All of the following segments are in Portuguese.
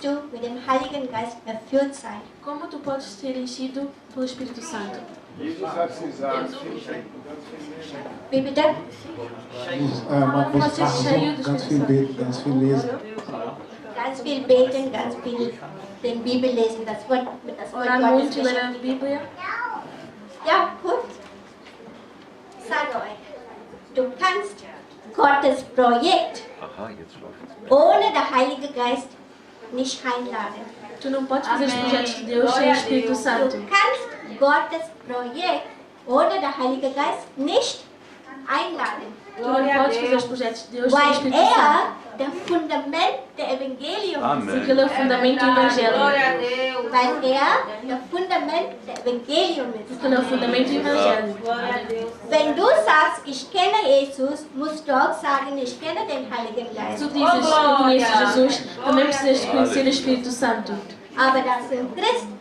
du mit dem Heiligen Geist erfüllt sein? Como tu podes ser enchido pelo Espírito Santo? Jesus hat es gesagt. Wie bitte? Man muss machen, ganz viel beten, ganz viel lesen. Ganz viel beten, ganz viel den Bibel lesen, das Wort Orar Gottes muito, ler a beschäftigen. Bíblia. Ja, gut. Sage euch, du kannst Gottes Projekt ohne den Heiligen Geist nicht einladen. Tu não podes fazer os projetos de Deus sem o Espírito Du Santo. kannst Gottes Projekt ohne den Heiligen Geist nicht einladen. Tu não podes fazer os projetos de Deus sem o Weil Espírito Santo. der Fundament der Evangelium ist. Porque ele é o fundamento do Evangelho. Weil der Fundament der Evangelium ist. Porque ele é o fundamento do Evangelho. Wenn du sagst, ich kenne Jesus, musst du auch sagen, ich kenne den Heiligen Se Geist. tu dizes eu conheço Jesus, também precisas de conhecer o Espírito Santo. Aber das sind Christen,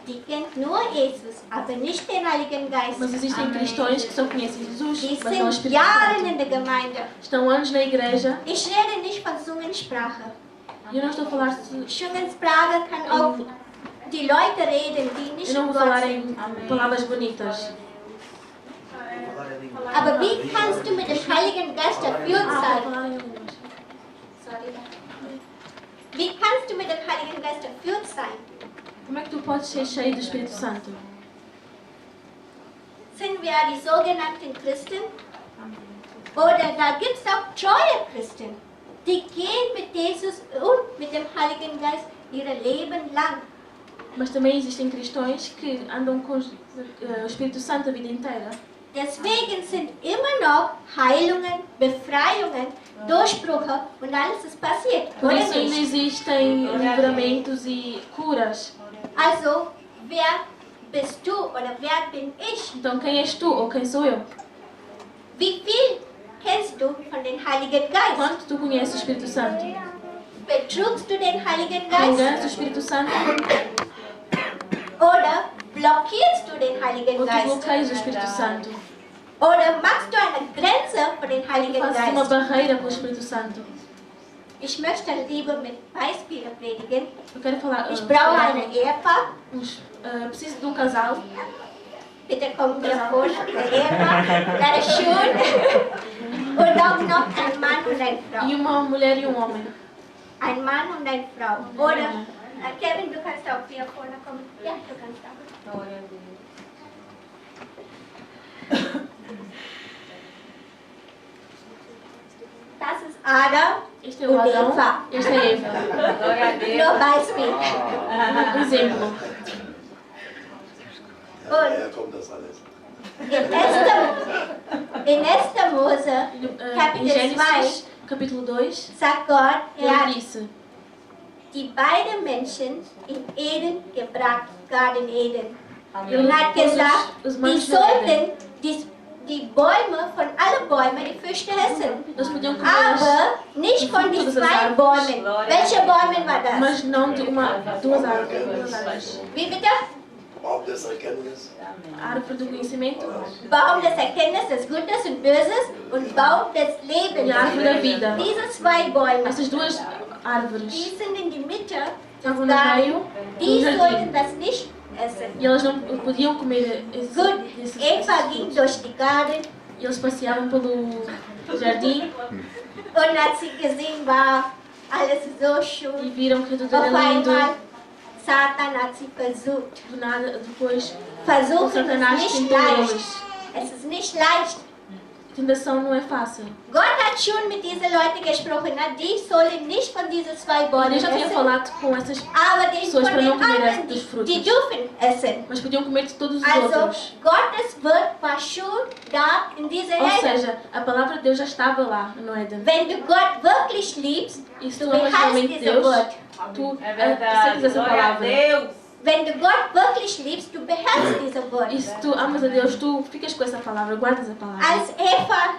die kennt nur Jesus, aber nicht den Heiligen Geist. Mas existem cristãos que só conhecem Jesus, Die mas não o sind Espírito Jahre Santo. in der Gemeinde. Estão anos na igreja. Ich rede nicht von Zungensprache. E eu não estou a falar de... Zungensprache kann auch die Leute reden, die nicht Eu não in vou Gott falar sind. em palavras bonitas. Aber wie kannst du mit dem Heiligen Geist erfüllt sein? Sorry. Wie kannst du mit dem Heiligen Geist erfüllt sein? Como é que tu podes ser cheio do Espírito Santo? Sind wir die sogenannten Christen? Oder da gibt es auch treue Christen, die gehen mit Jesus und mit dem Heiligen Geist ihr Leben lang. Mas também existem cristãos que andam com o Espírito Santo a vida inteira. Deswegen sind immer noch Heilungen, Befreiungen, Durchbrüche und alles ist passiert, Por oder isso ainda nicht? existem livramentos e curas. Also, wer bist du oder wer bin ich? Então quem és tu ou quem sou eu? Wie viel kennst du von dem Heiligen Geist? Quanto tu conheces o Espírito Santo? Betrugst du den Heiligen Geist? Enganas o Espírito Santo Oder blockierst du den Heiligen ou tu Geist? bloqueias o Espírito Santo? Oder machst du eine Grenze für den Tu Heiligen fazes uma Geist? barreira com o Espírito Santo. Ich möchte lieber mit Beispielen predigen. Eu quero falar. Ich brauche ein Ehepaar. Preciso de casal. Bitte kommt mir vor, ein Ehepaar. Wäre schön. Und auch noch ein Mann und eine Frau. E uma mulher e homem. Ein Mann und eine Frau. Oder, Kevin, du kannst auch hier vorne kommen. Ja, du kannst auch. Das ist Adam Este é o und Adão. Eva. Esta é Eva. Nur Beispiel. Exemplo. Und kommt das alles. in 1. Mose, Em Kapitel 2, Gênesis, capítulo 2, sagt Gott, er ele hat disse: die beiden Menschen in Eden gebracht, Garten Eden. Ele Und hat pôs gesagt, os die manos no Éden. sollten die Bäume von allen Bäumen, die Früchte essen. Eles podiam comer, Aber nicht von den Todas as zwei árvores. Bäumen. Welche Bäume war das? mas não de duas árvores. Wie bitte? Baum des Erkenntnis. A árvore do conhecimento Baum des Erkenntnisses des Gutes und Böses und Baum des Lebens. e a árvore da vida. Diese zwei Bäume, Essas duas árvores die sind in die Mitte des estavam no meio Garten. do Die jardim. sollten das nicht essen. E elas não podiam comer Gut, esses Eva ging durch die Garten E eles passeavam pelo jardim und hat sie gesehen, war alles so e schön. viram que tudo Auf era lindo. einmal, Satan hat sie versucht. Do nada, depois, o Versuchen ist Satanás nicht tentou leicht. eles. Es ist nicht leicht. A tentação não é fácil. Gott hat schon mit diesen Leuten gesprochen, die sollen nicht von diesen zwei Bäumen Deus já tinha essen, falado com essas aber die von pessoas para den não comer anderen, dos die frutos. dürfen essen. Mas podiam comer de todos os Also, outros. Gottes Wort war schon da in dieser Ou Erde. seja, a palavra de Deus já estava lá no Éden. Wenn du Gott wirklich liebst, E se du tu amas behältst realmente dieses Deus, Wort. tu É verdade. aceitas essa Glória a palavra. Deus. Wenn du Gott wirklich liebst, du behältst dieses Wort. E se tu amas a Deus, tu ficas com essa palavra, guardas a palavra. Als Eva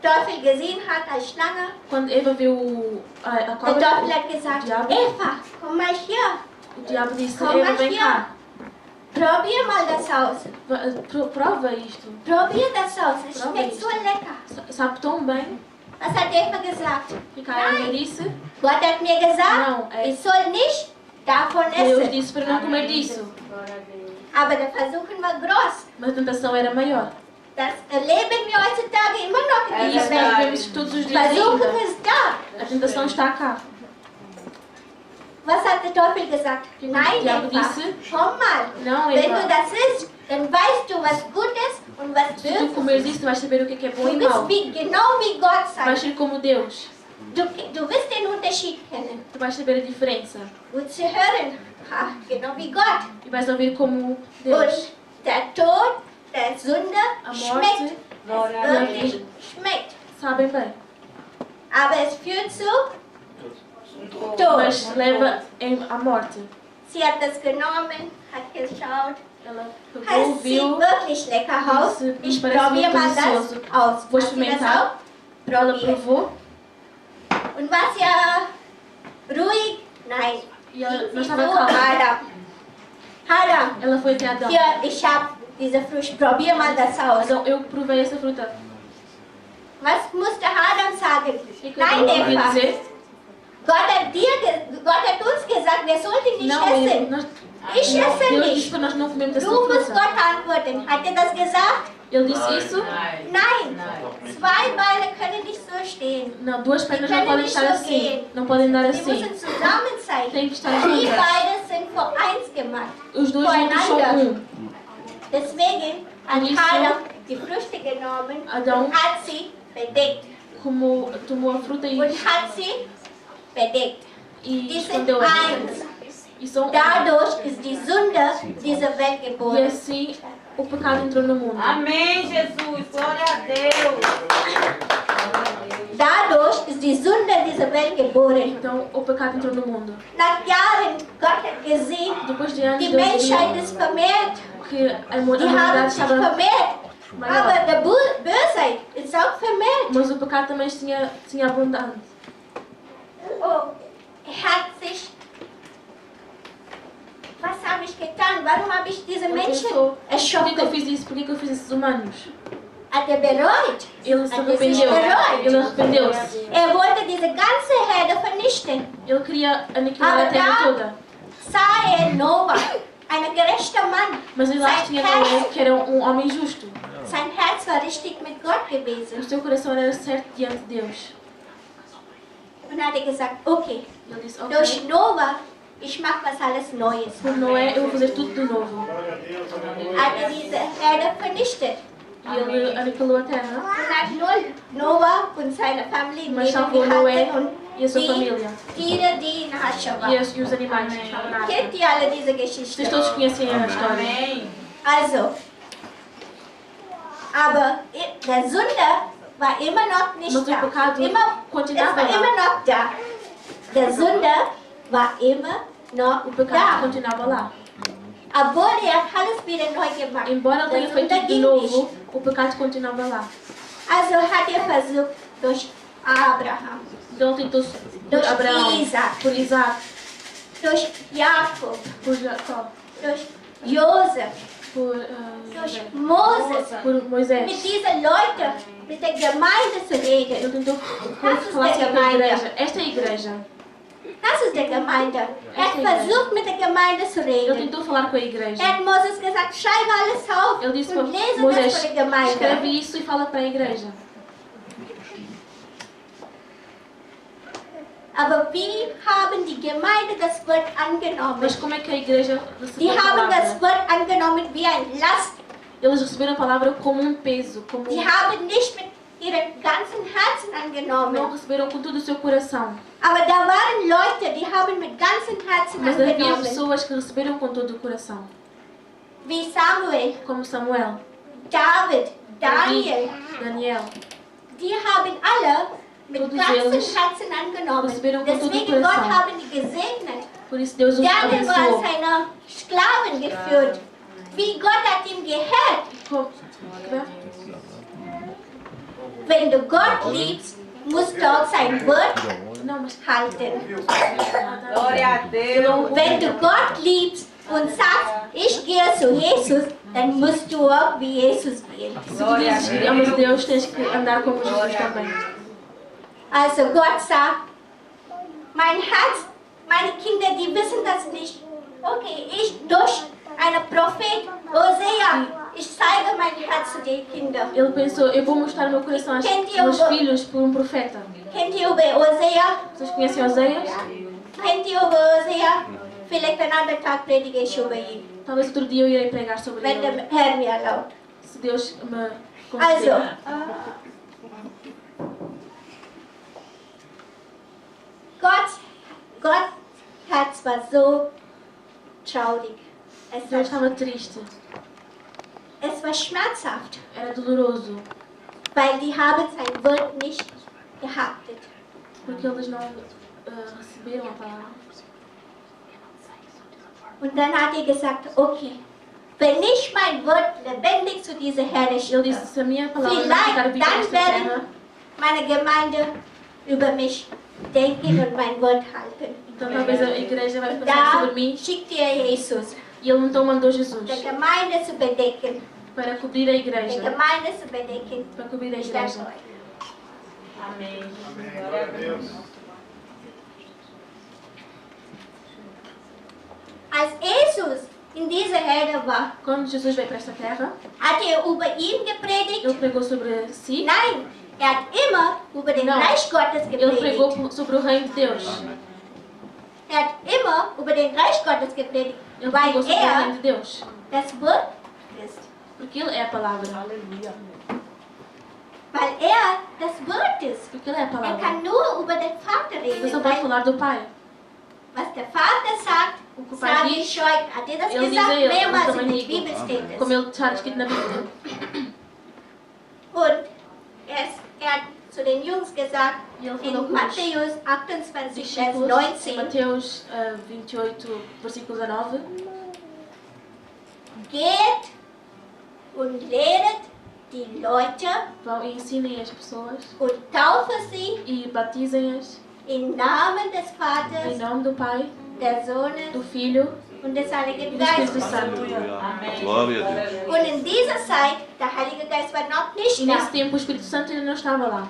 Teufel gesehen hat als Schlange, Quando Eva viu a der cobra, Teufel hat gesagt, Diabo. Eva, komm mal hier, o diabo disse: Komm Eva, mal vem hier. cá, probier mal das aus. prova isto. Probier das aus, es Probier schmeckt isto. so lecker. Sabe tão bem. Was hat Eva gesagt? E Caim disse, Gott hat mir gesagt, Não, é- ich soll nicht davon Deus essen. disse para não comer disso. Aber der Versuchen war groß. Mas a tentação era maior. Das erleben wir heutzutage immer noch in E dieser isso nós Welt. vemos todos os dias Versuchung ainda. ist da. A tentação está cá. Was hat der Teufel gesagt? Die Nein, Diabo Eva, disse, komm mal. Não, Wenn du Eva. das isst, dann weißt du, was gut ist und was Se tu böse comeres isso, tu vais saber o que é bom ist. e Du bist mau. genau wie Gott sein. Vais ser como Deus. Du wirst den Unterschied kennen. Tu vais saber a diferença. Und zu hören, genau wie Gott. E vais ouvir como Deus. Und der Tod, der Sünde A schmeckt. morte Es wirklich schmeckt. sabem bem. Aber es führt zu Tod. Mas leva à morte. Sie hat das genommen, hat geschaut. Ela pegou, Es sieht viu, wirklich lecker aus. Isso Ich parece probiere muito mal das delicioso. aus. Vou Hast du das experimentar. auch? ela Probier. provou Und was ja ruhig? Nein. e ela Sie não so, estava calma. Adam, Ela foi até Adão. hier, ich habe diese Frucht. Probier mal das aus. Adão, eu provei essa fruta. Was musste Adam sagen? O que Nein, eu ouvi Eva. dizer? Gott hat uns gesagt, wir sollten nicht Não, essen. nós, Ich esse Deus disse nicht. para nós não comermos essa Du musst fruta. Gott antworten. Hat er das gesagt? Ele disse isso? Nein. Zwei Beine können nicht so stehen. Não, duas pernas Die não können podem nicht estar so assim. gehen. Não podem andar Sie assim. müssen zusammen sein. Tem que estar Die juntas. beide sind vor eins gemacht. Os dois juntos são um. Deswegen hat Und ich so- Adam die Früchte genommen Adão und hat sie bedeckt. como tomou a fruta Und hat sie bedeckt. e Die sind escondeu a eins. fruta. E são um. Dadurch ist die Sünde dieser Welt E geboren. assim o pecado entrou no mundo. Amém, Jesus. Glória a Deus. Dadurch ist die Sünde dieser Welt geboren. Então o pecado entrou no mundo. Nach Jahren, Gott hat gesehen, Depois de anos, die Deus Menschheit viu ist vermehrt. que a Die haben humanidade sich estava vermehrt. maior. Aber der Bösheit ist auch vermehrt. Mas o pecado também tinha abundante. Oh, hat sich. Was habe ich getan? Warum habe ich diese Ele Menschen pensou, por que eu erschrocken? fiz isso? Por que eu fiz esses humanos? Hat er bereut? Ele se Hat er sich arrependeu. bereut? Ele arrependeu-se. Er wollte diese ganze Herde vernichten. Ele queria aniquilar a terra toda. Sah er Noah, ein gerechter Mann. Mas ele lá tinha Noé, que era homem justo. Sein Herz war richtig mit Gott O gewesen. seu coração era certo diante de Deus. Und hat er gesagt, okay, Ele disse, durch ok, Noah, ich mache was alles Neues. por Noé eu vou fazer tudo de novo. Hat er diese Herde vernichtet. E ele aniquilou a terra. Und hat nur Noah und seine Familie Mas Leben salvou Noé gehalten e a sua und família. die Tiere, die in Asche E waren. os animais que estavam na arca. Kennt ihr alle diese Geschichte? Vocês todos conhecem a história. Amém. Also, aber der Sünder war immer noch nicht Mas o da. pecado Es continuava war immer lá. noch da. Der Sünder war immer noch O pecado da. continuava lá. Obwohl er alles wieder neu gemacht. Embora ele Der tenha feito Sünder tudo de ging novo, nicht. o pecado continuava lá. Also hat er versucht durch Abraham, Então ele tentou por durch Abraão, Isaac, por Isaac, durch Jakob, por Jacó, durch Josef, por, durch Moses, por mit Moisés. diesen Leuten, mit der Gemeinde zu Ele reden. tentou Das ist falar der sobre a Gemeinde. igreja. Esta é a igreja. Das ist der Gemeinde. Er hat versucht, mit der Gemeinde zu Ele reden. tentou falar com a Er igreja. hat Moses gesagt, schreibe alles auf Ele disse para und lese Moisés, das für die Gemeinde. escreve isso e fala para a igreja. Aber wie haben die Gemeinde das Wort angenommen? Mas como é que a igreja Die recebeu a haben das palavra? Wort angenommen wie ein Last. Eles receberam a palavra como um peso, como Die haben nicht mit ihrem ganzen Herzen não angenommen. receberam com todo o seu coração. Aber da waren Leute, die haben mit ganzem Herzen Mas havia angenommen. pessoas que receberam com todo o coração, Wie Samuel, como Samuel, David, Daniel. Daniel. Die haben alle mit Todos ganzem eles Herzen angenommen. receberam com todo o Deswegen Gott coração. haben die gesegnet. Por isso Deus os Daniel war abençoou. seine Sklaven geführt. Wie Gott hat ihm gehört. Com- Wenn du Gott liebst, musst du auch sein Wort Não, mas halten. Glória a Deus. Wenn du Gott liebst und sagst, ich gehe zu Jesus, dann musst du auch wie Jesus gehen. se tu dizes que amas Deus, tens que andar como Jesus também. Also Gott sagt, mein Herz, meine Kinder, die wissen das nicht. Okay, ich durch einen Prophet, Hosea, ich zeige mein Herz zu den Kindern. Ele pensou, eu vou mostrar meu coração aos meus filhos por um profeta. Kennt ihr über Hosea? Vocês conhecem Oséias? Kennt ihr über Hosea? Vielleicht einen anderen Tag predige ich über ihn, Talvez outro dia eu irei pregar sobre wenn ele, der Herr mir erlaubt. se Deus me Also, conceder. Gott Herz war so traurig. Deus estava triste, Es war schmerzhaft, era doloroso, weil die haben sein Wort nicht geachtet. porque eles não receberam a palavra. Und dann hat er gesagt, okay, wenn nicht mein Wort lebendig zu dieser Herde Ele schicke, disse, se a minha palavra não ficar vielleicht viva dann nesta terra, werden meine Gemeinde über mich denken und mein Wort halten. então talvez a igreja vai pensar Da sobre mim. schickt er Jesus, E ele então mandou Jesus der Gemeinde zu bedecken, para cobrir a der igreja. Gemeinde zu bedecken. Para cobrir a Ich danke igreja. euch. Amém. Glória a Deus. Als Jesus in dieser Herde war, Quando Jesus veio para esta terra, hat er über ihn gepredigt? ele pregou sobre si. Nein, er hat immer über den Não. Reich Gottes Ele pregou gepredigt. sobre o reino de Deus. Er hat immer über den Reich Gottes gepredigt, Ele weil pregou sobre o reino er de Deus. das Wort ist. Porque ele é a palavra. Weil er das Wort ist. Porque ele é a Er palavra. kann nur über den Vater Você reden. só pode falar do Pai. Was der Vater sagt, O que o Pai sage diz, ich euch. Hat er das ele diz gesagt? a ele, Mehrmals eu in também der Bibel digo. steht Como es. ele está escrito na Bíblia. Und er hat zu den Jungs gesagt, E ele falou in com os Matthäus 28, Vers discípulos, em 19, Mateus 28, versículo 19. geht und lehret die Leute Vão e ensinem as pessoas und taufe sie e batizem-as im Namen des em Vaters, nome do Pai, der Sohnes do Filho und des e Heiligen do Espírito Geistes. Santo. Amém. Glória a Deus. Und in dieser Zeit, der Heilige Geist war noch nicht E nesse da. tempo o Espírito Santo ainda não estava lá.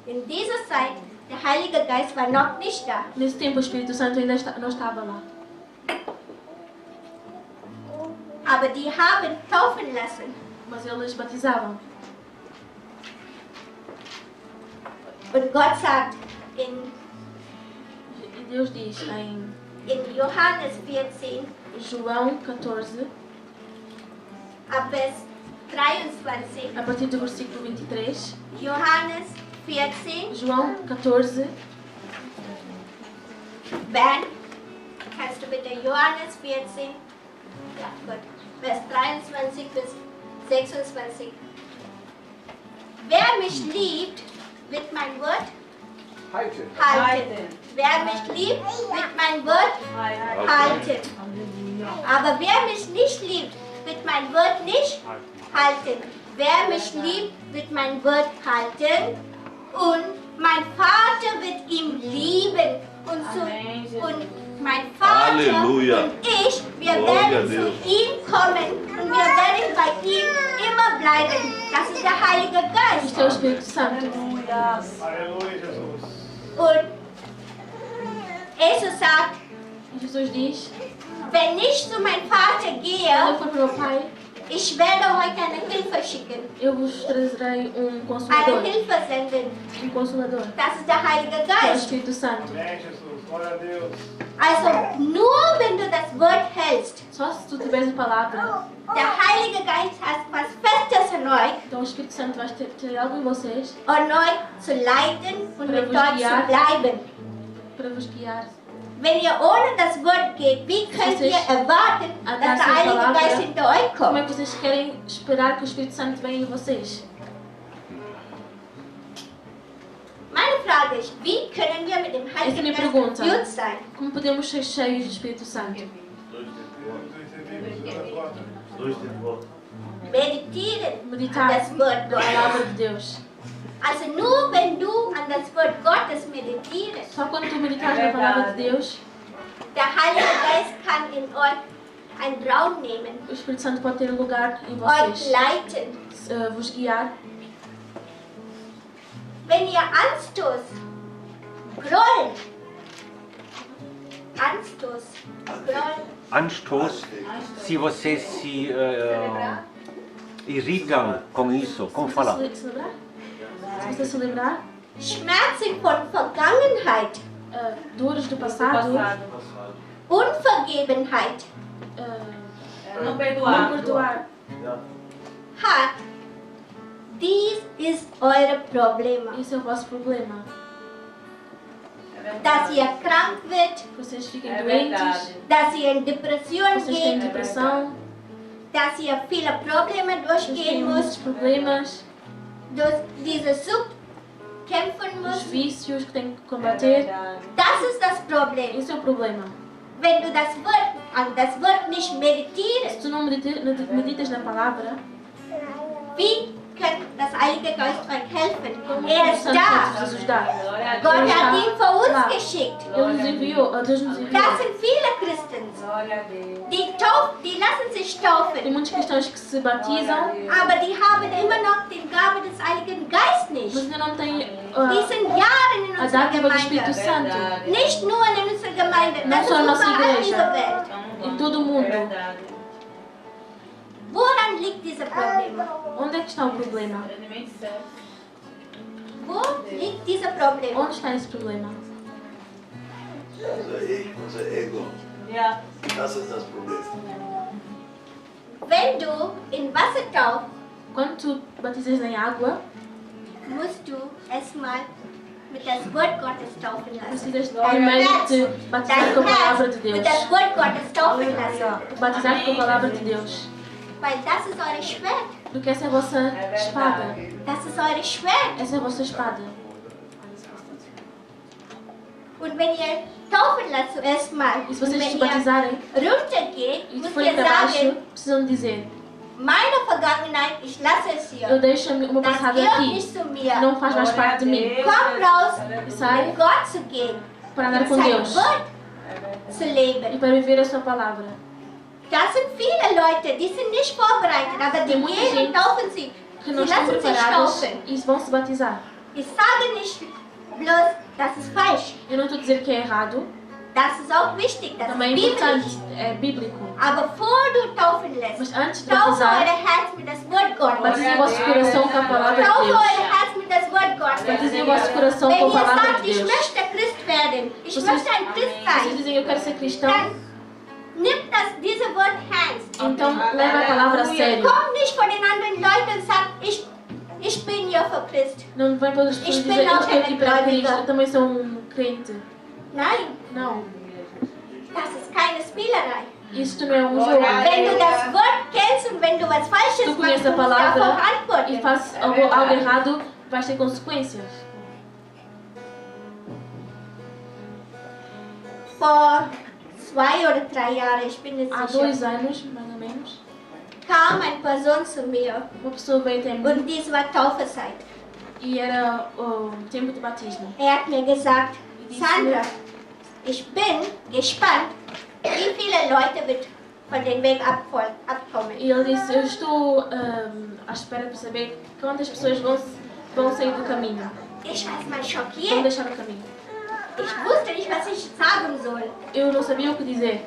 In dieser Zeit, der Heilige Geist war noch nicht da. Nesse tempo o Espírito Santo ainda não estava lá. Aber die haben taufen lassen. Mas eles batizavam. Und Gott sagt in E Deus diz em Johannes 14, João 14, ab Vers 23, a partir do versículo 23. Johannes 14, João 14, Ben, kannst du bitte Johannes 14, ja gut, Vers 23 bis 26. Wer mich liebt, wird mein Wort Halten. halten. Wer mich liebt, wird mein Wort halten. Aber wer mich nicht liebt, wird mein Wort nicht halten. Wer mich liebt, wird mein Wort halten. Und mein Vater wird ihn lieben. Und mein Vater Halleluja. und ich, wir Gloria a werden zu Deus. ihm kommen. Und wir werden bei ihm immer bleiben. Das ist der Heilige Geist. este é o Espírito Santo. Aleluia, Jesus. Und Jesus sagt, E Jesus diz, wenn ich zu meinem Vater quando eu gehe, for para o meu Pai, ich werde euch eine Hilfe schicken. eu vos trazerei Eine Consolador. Hilfe senden. Consolador. Das ist der Heilige Que é o Geist. Espírito Santo. Amém, Jesus. Glória a Deus. Also nur wenn du das Wort hältst, Só se tu tiveres a palavra, der Heilige Geist hat was Festes in euch, então o Espírito Santo vai ter algo em vocês um euch zu leiten und Para mit vos dort zu guiar. bleiben. para vos guiar. Wenn ihr ohne das Wort geht, wie könnt ihr erwarten, dass der Heilige Geist hinter euch Como é kommt? que vocês querem esperar que o Espírito Santo venha em vocês? Meine Frage ist, wie können wir mit dem Essa é a Heiligen minha Geist pergunta. erfüllt sein? Como podemos ser cheios do Espírito Santo? Meditieren an Meditar das Wort na palavra Gottes. de Deus. Also nur wenn du an das Wort Gottes meditierst, Só quando tu meditares na palavra de Deus, der Heilige Geist kann in euch einen Raum nehmen, o Espírito Santo pode ter lugar em euch vocês, leiten. vos guiar. wenn ihr Anstoß, Groll, Anstoß, Groll, Anstoß, se vocês se irritam com isso, como falar? Celebrar? Se você celebrar Schmerzen von Vergangenheit, dores do passado, Unvergebenheit, Não não perdoar. perdoar, hat, dies ist eure Probleme. esse é o vosso problema. Dass ihr krank wird, Vocês fiquem É doentes, verdade. dass ihr in Depression vocês têm geht, depressão, dass ihr viele Probleme vocês têm durchgehen muitos müsst, problemas, durch diese Sucht kämpfen os müsst. vícios que têm que É combater. verdade. Das ist das Problem. Esse é o problema. Wenn du an das Wort nicht Se meditierst, tu não meditas na palavra, wie kann das Heilige Geist euch helfen? como Er o ist Santo da. Jesus dá? Glória a Gott Deus. hat ihn für uns Lá. geschickt. Ele nos enviou, Deus nos enviou. Das sind viele Christen, Glória a Deus. die lassen sich Tem taufen, muitos cristãos que se batizam, aber die haben immer noch die Gabe des Heiligen Geistes mas nicht. ainda não têm Die sind Jahre in a unserer dádiva do Espírito Gemeinde. Santo Verdade. Nicht nur in unserer Gemeinde, Não das ist só a nossa überall in igreja. dieser Welt. em todo o mundo. É verdade. Woran liegt dieses Problem? Onde é que está o problema? Elemento certo. Wo liegt dieses Problem? Onde está esse problema? Unser Ego, Ja. das ist das Problem. Wenn du in Wasser tauchst, Quando tu batizas em água, musst du erstmal mit das Wort Gottes taufen lassen. precisas primeiro te batizar com a palavra de mit Deus. das Wort Gottes taufen lassen. Batizar com a palavra de Deus. Weil das ist eure Schwert. Porque essa é a vossa espada. Das ist eure Schwert. Essa é a vossa espada. Und wenn ihr taufen lasst zuerst mal, E se und vocês se wenn batizarem ihr runtergeht, e müsst forem ihr para baixo, sagen, precisam dizer: meine Vergangenheit, ich lasse es eu hier. deixo o meu Das passado gehört aqui. nicht zu mir. Não faz mais parte de mim. Komm raus, E sai mit Gott zu gehen. para andar Mit com seinem Deus Wort zu e leben. para viver a sua palavra. Das sind viele Leute, die sind nicht vorbereitet, aber die Tem muita gehen und gente taufen sie. Que Sie não estão lassen sich preparados taufen. e vão se batizar. Ich sage nicht bloß, das ist falsch. Eu não estou a dizer que é errado, Das ist auch wichtig, das também é ist importante, biblisch. é bíblico. Aber bevor du taufen lässt, Mas antes de taufe batizar, euer Herz mit das Wort Gottes. batizem o vosso coração com a palavra de Taufe Deus. euer Herz mit das Wort Gottes. Batizem o vosso coração Wenn com a ihr palavra sagt, de ich Deus. möchte Christ werden, ich Vocês- möchte ein Christ Vocês sein, dizem: eu quero ser cristão, dann nimm diese Wort ernst. então leva a palavra a sério. Komm nicht von den anderen Leuten und sag, ich bin hier für Christ. Não vem para as pessoas Ich bin dizer: eu auch estou aqui eine para Cristo, Gläubige. eu também sou um crente. Nein, Não, das ist keine Spielerei. isso não é um jogo. Wenn du das Wort kennst und wenn du was Falsches Tu machst, conheces du a musst darauf palavra e antworten. faz algo errado, vais ter consequências. Vor 2 oder 3 Jahren, ich bin nicht Há sicher, 2 anos, mais ou menos, kam eine Person zu mir uma pessoa veio até mim und dies war Taufezeit. e era o tempo de batismo. Er hat mir gesagt, Sandra, ich bin gespannt, wie viele Leute wird von dem Weg abkommen. E ele disse: eu estou à espera de saber quantas pessoas vão sair do caminho, Ich war erstmal vão schockiert. deixar o caminho. Ich wusste nicht, was ich sagen soll. Eu não sabia o que dizer.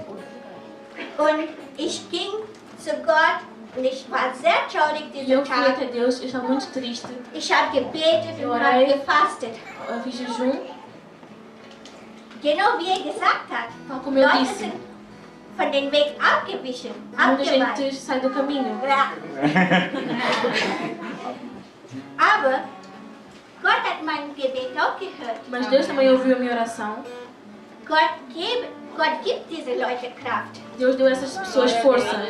Und ich ging zu Gott und ich war sehr traurig E diesen eu fui Tag. até Deus, eu estava muito triste. Ich habe gebetet Eu und orei. habe gefastet. Eu fiz jejum, Genau wie er gesagt hat. tal como eu Leute disse. sind von dem Weg abgewichen, Muita abgeweicht. gente sai do caminho. Ja. Aber Gott hat mein Gebet auch gehört. Mas Deus também ouviu a minha oração. Gott gibt diese Leute Kraft. Deus deu a essas pessoas força.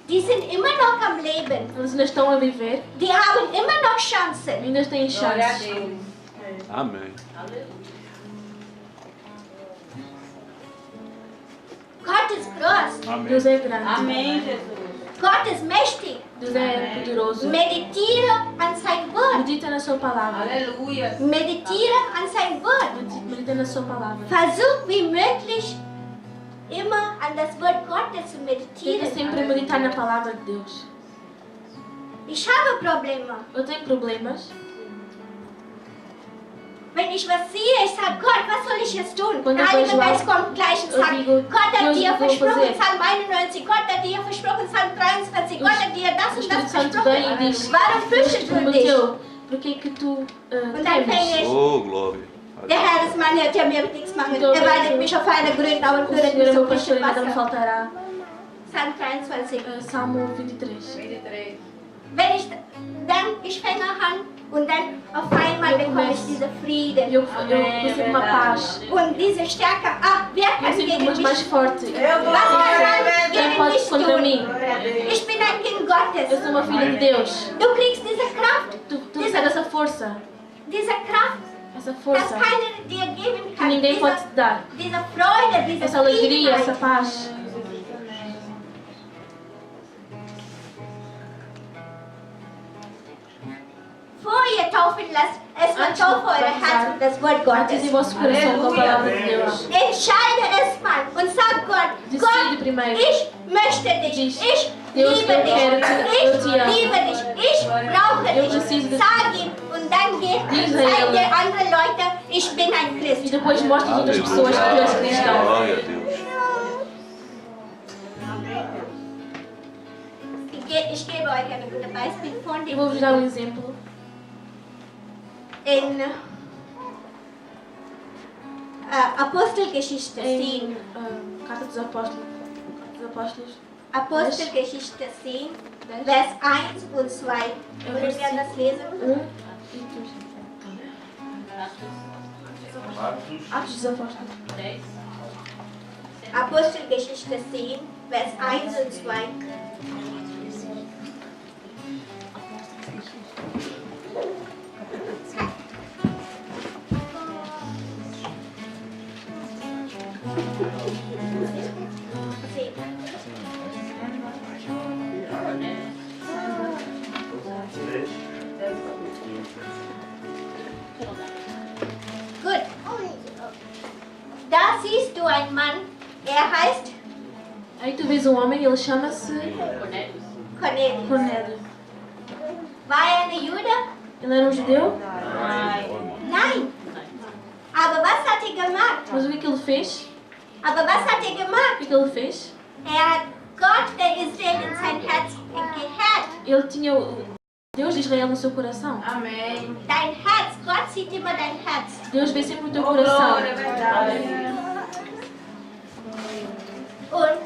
Die sind immer noch am Leben. Eles ainda estão a viver, Die haben immer noch Chancen. ainda têm Glória a chances. Deus. Amém. Gott ist groß. Deus é grande. Amém, Jesus. Gott ist mächtig. Deus é poderoso. Meditiere an sein Wort. Medita na sua palavra. Aleluia. Meditiere an sein Wort. Medita na sua palavra. Versuch wie möglich immer an das Wort Gottes zu Tenta meditieren. sempre meditar na palavra de Deus. Ich habe Probleme. Eu tenho problemas. Wenn ich was sehe, ich sage, Gott, was soll ich jetzt tun? Quando Der eu Heilige vejo Geist kommt gleich und sagt, Gott hat Deus, dir eu vou versprochen, fazer. Psalm 91, Gott hat dir versprochen, Psalm 23, Gott hat dir das O und das Espírito Santo vem e versprochen. diz: Warum Deus fürchtest du dich? prometeu, por que que tu Und dann fange temes? ich, Oh, glória. der Herr ist mein Hirte, mir wird nichts mangeln. Então, Er weidet mich auf eine grüne Aue und O führet Senhor mich é zum meu pastor frischen e nada me Wasser. faltará. Psalm 23. Salmo 23. 23. Wenn ich fange an und dann auf einmal bekomme ich diese Frieden. Eu percebo uma paz. Und diese Stärke, wer Eu kann sinto gegen muito mais mich? forte. Was kann man Quem gegen pode mich contra tun? mim? Ich bin ein Kind Eu Gottes. sou uma filha de Deus. Du kriegst diese Kraft, Tu recebe essa força. Essa das força keiner dir geben que kann. ninguém pode te dar. Diese Freude, diese Essa alegria, essa Freiheit. paz. Bevor ihr taufen lasst, erstmal taufe euer Herz mit das Wort Batize Gottes. vosso coração com a palavra de Deus. Entscheide erstmal und sag Gott, Decide Gott, primeiro. ich möchte dich, Diz, ich Deus, liebe eu dich, quero te- eu te amo. ich liebe dich, ich brauche Eu dich. preciso de ti. Sag ihm und dann Diz a zeig ele. dir andere Leute, ich bin ein E Christ. depois mostra às outras pessoas que tu és cristão. Glória a Deus. Ich gebe euch ein gutes Beispiel von Eu dem vou-vos dar um exemplo. in Apostelgeschichte 10. Em Carta dos Apóstolos. Apostelgeschichte 10, Vers 1 und 2. Wollen wir das lesen? 1 e 2. Atos dos Apóstolos. 10. Apostelgeschichte 10, Vers 1 und 2. Gut. Da siehst du einen Mann, er heißt Aí tu vês um homem, ele chama-se Cornelius. Cornelius. Cornélio. War er ein Jude? Ele era um judeu, Nein. Aber was hat er gemacht? mas o que é que ele fez? Aber was hat er O gemacht? que é que ele fez? Er hat Gott, der Israel, in sein Herz gehört. Ele tinha o Deus de Israel no seu coração. Amém. Dein Herz, Gott sieht immer dein Herz. Deus vê sempre o teu coração. Und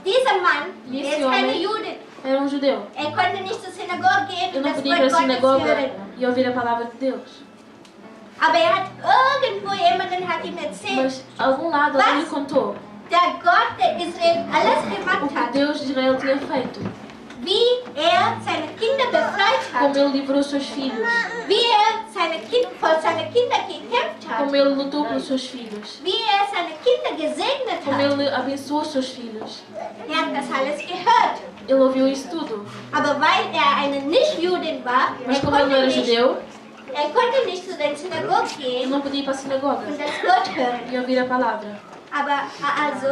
dieser Mann, Wie ist er ist die keine Armee? Jude. Era um judeu. Er konnte nicht zur Synagoge gehen Ele und não das podia ir Wort para a Gottes sinagoga hören. e ouvir a palavra de Deus. Aber er hat irgendwo jemanden hat ihm erzählt, Mas algum lado alguém lhe contou der Gott, der Israel alles o gemacht que hat. Deus de Israel tinha feito. Wie er seine Kinder befreit Como hat. ele livrou seus filhos. Wie er vor seine Kinder gekämpft hat. Como ele lutou pelos seus filhos. Wie er seine Kinder gesegnet Como hat. ele abençoou seus filhos. Er hat das alles gehört. Ele ouviu isso tudo. Aber weil er eine Nicht-Judin war, Mas como ele não era judeu, er konnte nicht zu den Synagogen ele gehen não podia ir para a sinagoga und das Wort hören. e ouvir a palavra. Aber also,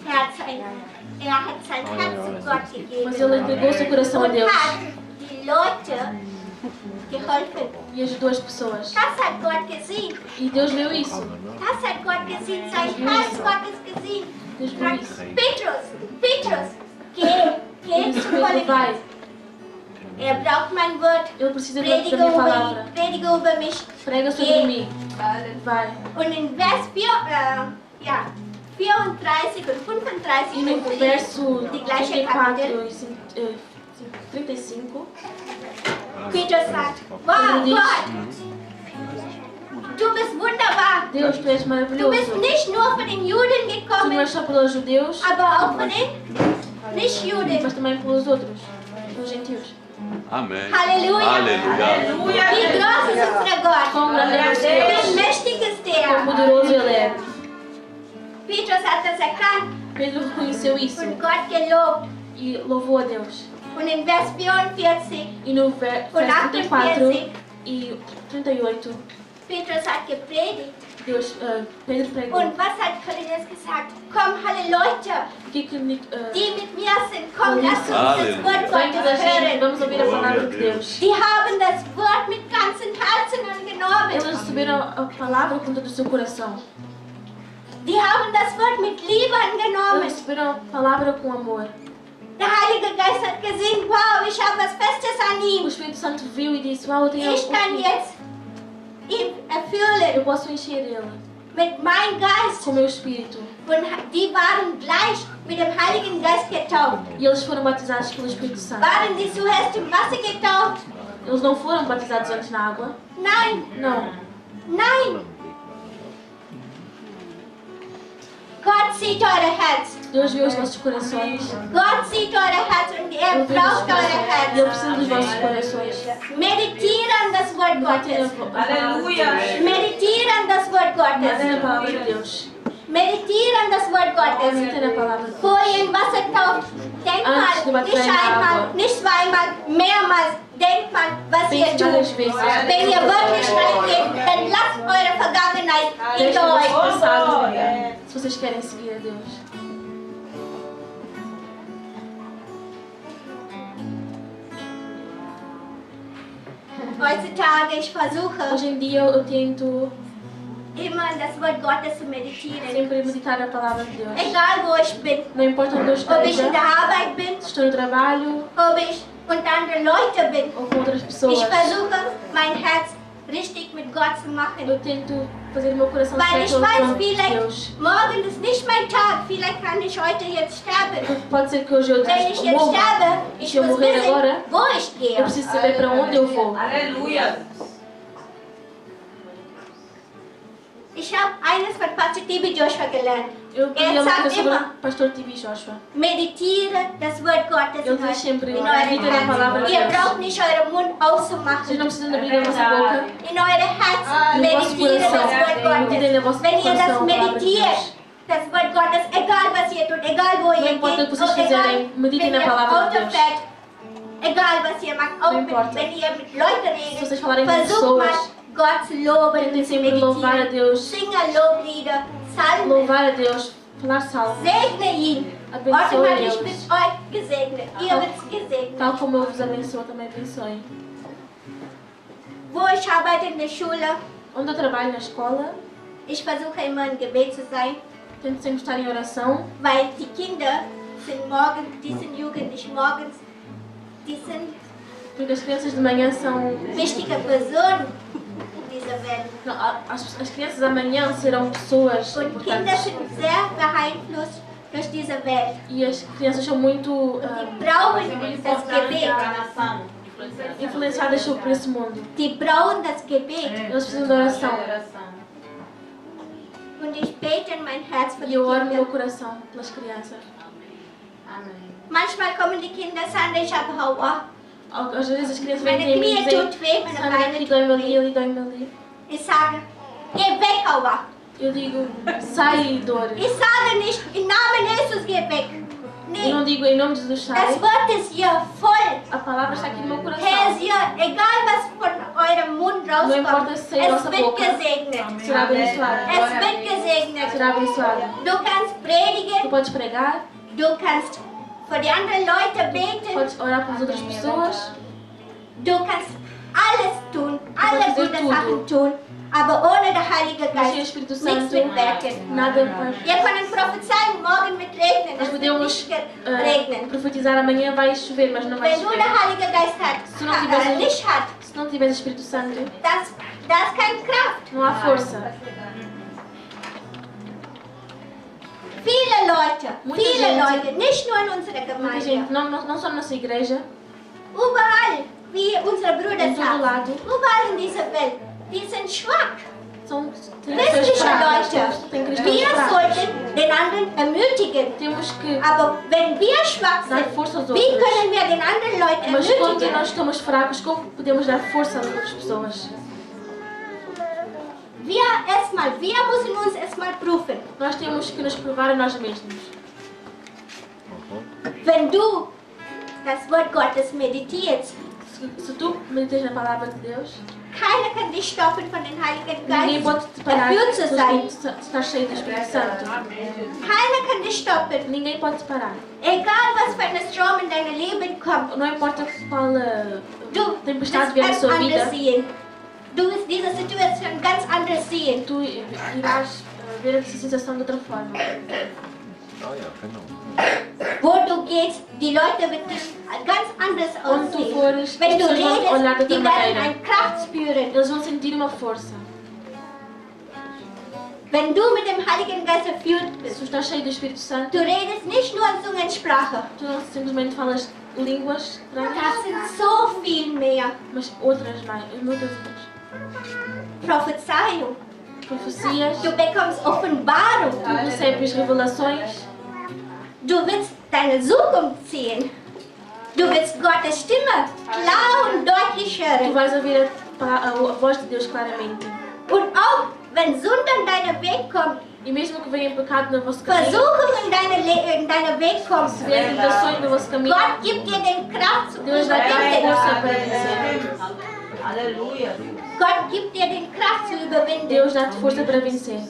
er hat sein Herz zu Gott gegeben. Mas ele entregou seu coração a Und Deus hat die Leute geholfen. e ajudou as pessoas. Das hat Gott gesehen. E Deus viu isso. Das hat Gott gesehen. Sein Herz Gottes gesehen. Deus viu isso. Petrus, geh Ele zu disse, Pedro, vai. Cornelius. Er braucht mein Wort. Ele precisa da Predige minha palavra. über mich. Prega sobre mim. Vai. Und in Vers 34 und 35 E no wenn du verso liest, die gleiche 34 Kapitel, e 35, Petrus sagt, wow, ele diz, Gott, du bist wunderbar. Deus, tu és Du bist maravilhoso. nicht nur für den Juden Tu não gekommen, és só pelos judeus, aber auch für den Nicht-Juden. mas também pelos outros, pelos gentios. Amém. Halleluja. Aleluia. Wie groß ist unser Gott? Quão grande é nosso Wie Deus, mächtig ist quão er? poderoso Ele é. Petrus hat das erkannt Pedro reconheceu isso und Gott gelobt. e louvou a Deus. Und in Vers 44, E no verso 34 e 38, Petrus hat gepredigt. Pedro pregou. Und was hat Cornelius gesagt? Komm, alle Leute, O que que die mit mir sind, komm, lasst uns das Wort vem toda a Gottes gente, hören. vamos ouvir a palavra de Deus. Die haben das Wort mit ganzem Herzen angenommen. genommen. Eles receberam a palavra com todo o seu coração. Die haben das Wort mit Liebe Eles angenommen. receberam a palavra com amor. Der Heilige Geist hat gesehen, wow, ich habe was Festes an O ihm. Espírito Santo viu e disse, uau, eu tenho Ich kann jetzt ihn eu erfüllen posso encher ele mit meinem Geist. com o meu Espírito. Und die waren gleich mit dem Heiligen Geist getauft. E eles foram batizados pelo Espírito Santo. Waren die zuerst im Wasser getauft? Eles não foram batizados antes na água? Nein, Não. nein. Gott sieht eure Herz. Deus viu os vossos corações. Gott sieht eure Herz und er braucht eure E Ele Herz. precisa dos vossos corações. Meditiere an das Wort Meditem Gottes. Aleluia. Meditiere an das Wort Meditem Gottes. na palavra de Deus. Meditiere an das Wort Gottes. Meditem na palavra de Deus. Vor ihr im Wasser taucht, denkt Antes de mal, bater nicht na einmal, água. nicht zweimal, mehrmals. Denkt mal, was ihr Pense várias tut. vezes. Wenn ihr wirklich reingeht, dann lasst eure Vergangenheit Deixem hinter o vosso euch. passado, se vocês querem seguir a Deus. Heutzutage, ich versuche Hoje em dia eu tento immer an das Wort Gottes zu meditieren. sempre meditar a palavra de Deus. Egal wo ich bin, Não importa onde eu ob ich in esteja, der Arbeit bin, se estou no trabalho ob ich unter anderen Leuten bin. ou com outras pessoas. Ich versuche, mein Herz richtig mit Gott zu machen. Eu tento fazer o meu coração Weil ich certo ao weiß, trono de vielleicht Deus. morgen ist nicht mein Tag. Vielleicht kann ich heute jetzt sterben. Pode ser que hoje eu Wenn ich jetzt morra. sterbe, E ich se eu muss morrer wissen, agora, wo ich eu gehe. preciso saber para onde eu vou. Aleluia. Ich habe eines von Pastor DBG-Gifhorn gelernt. Eu queria uma sagt coisa sobre immer, o pastor DBG-Gifhorn. meditiere das Wort Gottes Ele in diz sempre, in eurem medita na palavra Herzen. de Ihr Deus. braucht nicht euren Mund Vocês aufzumachen. não precisam abrir a vossa boca. In eure Herzen No vosso meditiere das coração. Wort Meditem no Gottes. vosso Wenn ihr das coração a palavra de meditiert, Deus. das Wort Gottes, egal was ihr tut, egal wo Não ihr importa o geht, que vocês egal fizerem, meditem wenn na ihr palavra de Auto Deus. fährt, egal was ihr macht, auch Não importa. wenn ihr mit Leuten Se redet, vocês falarem com versucht mal pessoas, Gott zu loben tentem und zu sempre louvar a meditieren. Deus. Singe Loblieder, Psalmen, Louvar a Deus, falar salmo. segne ihn. Abençoe Automatisch eles. wird euch gesegnet, ihr werdet gesegnet. Tal como eu vos abençoo, também abençoe. Wo ich arbeite in der Schule, Onde eu trabalho na escola, ich versuche immer im Gebet zu sein, tento sempre estar em oração, weil die Kinder sind morgens, die sind jugendlich morgens, die sind porque as crianças de manhã são... wichtige Personen in dieser Welt. Não, as crianças amanhã serão pessoas Und Kinder importantes. sind sehr beeinflusst durch diese Welt. E as crianças são muito Die brauchen das Gebet. influenciadas por esse mundo. Die brauchen das Gebet. Elas precisam de oração. Und ich bete in mein Herz für E die eu oro no meu Kinder. coração pelas crianças. Manchmal kommen die Kinder, Sandra, ich habe Hauer. Às vezes as crianças vêm Meine em mim e Knie dizem: tut weh, meine Sandra, Beine aqui tun dói-me ali, weh. ali dói-me ali. Ich sage, geh weg, Hauer. Eu digo: sai, dor. Ich sage nicht, im Namen Jesus, geh weg. Eu Nee, não digo em nome de Jesus, sai. das Wort ist hier voll. A palavra está aqui no meu Er coração. ist hier, egal was von eurem Mund Não importa rauskommt, se sai da es nossa wird boca, gesegnet. será abençoado. Es wird gesegnet. Será abençoado. Du kannst Tu predigen, podes pregar, du kannst für die anderen Leute beten, podes orar pelas outras pessoas, du kannst alles tun, alle kannst gute tudo. Sachen tun, aber ohne den Heiligen mas sem o Geist Espírito nichts Santo, wird wirken. nada vai. Wir können prophezeien, morgen wird regnen, Nós es wird podemos nicht regnen. profetizar amanhã vai chover, mas não vai Wenn du chover. den Heiligen Geist Se não tiveres nicht hat, Se não tiveres Espírito Santo, das ist keine Kraft. não há força. Viele Leute, Muita viele gente. Leute, nicht nur in unserer Muita Gemeinde, gente, não só na nossa igreja, überall, wie unsere Brüder Em todo sagen, lado. überall in dieser Welt, die sind schwach. são Christliche fracas, Leute, têm cristãos wir fracos. sollten den anderen ermutigen. Temos que Aber wenn wir schwach dar sind, força aos wie outros. können wir den anderen Leuten Mas quando ermutigen? nós estamos fracos, como podemos dar força às outras pessoas? Wir müssen uns erstmal prüfen. Nós temos que nos provar a nós mesmos. Wenn du das Wort Gottes meditierst, Se tu meditas na palavra de Deus, keiner kann dich stoppen von dem Heiligen ninguém pode Geist, te parar erfüllt zu sein. se estás cheio do Espírito Santo. Keiner kann dich stoppen. Ninguém pode te parar. Egal was für ein Strom in dein Leben kommt, Não importa qual du tempestade wirst vier na es sua anders vida, sehen. Du wirst diese Situation ganz anders sehen. Tu irás ver essa sensação de outra forma. Wo du gehst, die Leute werden dich ganz anders Onde tu aussehen. fores, Wenn as du pessoas vão olhar de redest, outra die werden maneira. eine Kraft spüren. Eles vão sentir uma força. Wenn du mit dem Heiligen Geist erfüllt Se bist, tu estás cheio do Espírito Santo, du redest nicht nur in Zungensprache. tu não simplesmente falas línguas estranhas, Das sind so viel mehr. mas outras mais, muitas outras. Prophezeiung. Profecias, Du bekommst Offenbarung. tu recebes revelações, Du willst deine Zukunft sehen. Du willst Gottes Stimme klar und deutlich tu hören. vais ouvir a voz de Deus claramente. Und auch wenn Sünde in deinen Weg kommt, E mesmo que venha pecado no vosso caminho, Versuchung in deinen Weg kommt, se vier tentações no vosso caminho, Gott gibt dir den Kraft zu Deus vai dar überwinden. força para vencer. Aleluia. Gott gibt dir den Kraft zu überwinden. Deus dá-te força para vencer.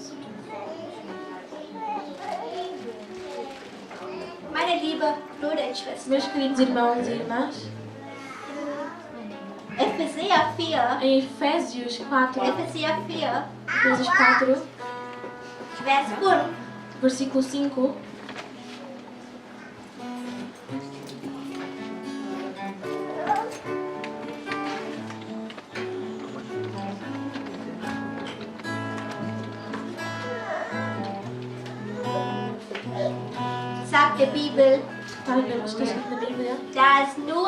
Meine liebe Brüder und Schwestern, Meus queridos irmãos e irmãs, Epheser 4, em Efésios 4, Epheser 4, Efésios 4, Vers 5, versículo 5, sagt die Bibel, está escrito na Bíblia, da es nur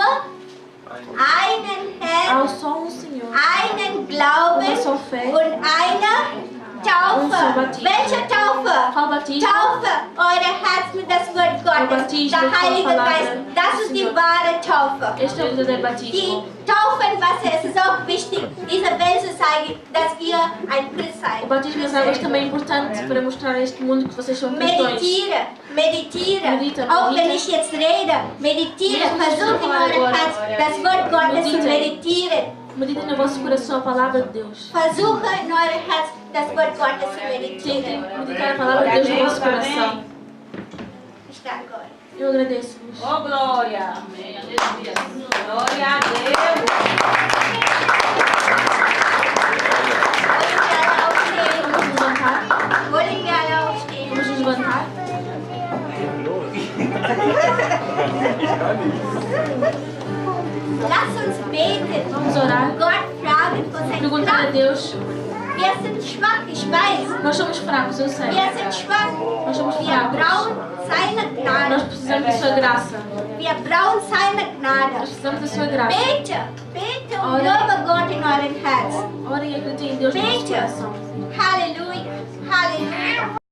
einen há Herrn, só Senhor, einen Glaube uma só fé, und eine Taufe. Welche Taufe? qual batismo? Taufe eure Herzen mit das Wort Gottes, Baptismus der Heilige von Geist. Verlangen. Das ist die wahre Taufe. Este é o verdadeiro Die batismo. Taufe in Wasser, es ist auch wichtig, dieser Welt zu zeigen, dass ihr ein Christ O seid. batismo nas águas também é importante para mostrar a este mundo que vocês são cristãos. Meditiere, Medita, auch wenn medita. ich jetzt rede, meditiere, Mesmo que versucht in eu fale eurem agora, Herz das Wort Gottes zu medita. meditieren. Meditem no vosso coração a palavra de Deus. Versuche in eurem Herz das Wort Gottes zu Tentem meditieren. meditar a palavra de Deus no vosso coração. Ich danke euch. Eu agradeço-vos. Oh, glória. Amém. Aleluia. Glória a Deus. Wollen wir alle aufstehen? Vamos nos levantar? Vamos nos levantar? Lass uns beten. Vamos orar. Gott fragen vor seiner Perguntar a Kraft. Deus. Wir sind schwach, ich weiß. Nós somos fracos, eu sei. Wir sind schwach. Nós somos Wir fracos. brauchen seine Nós Gnade. precisamos da sua graça. Wir brauchen seine Nós Gnade. precisamos da sua graça. Bete und lobe Gott in euren Herzen. Orem e acreditem em Deus no vosso Bete. coração. Halleluja, Halleluja.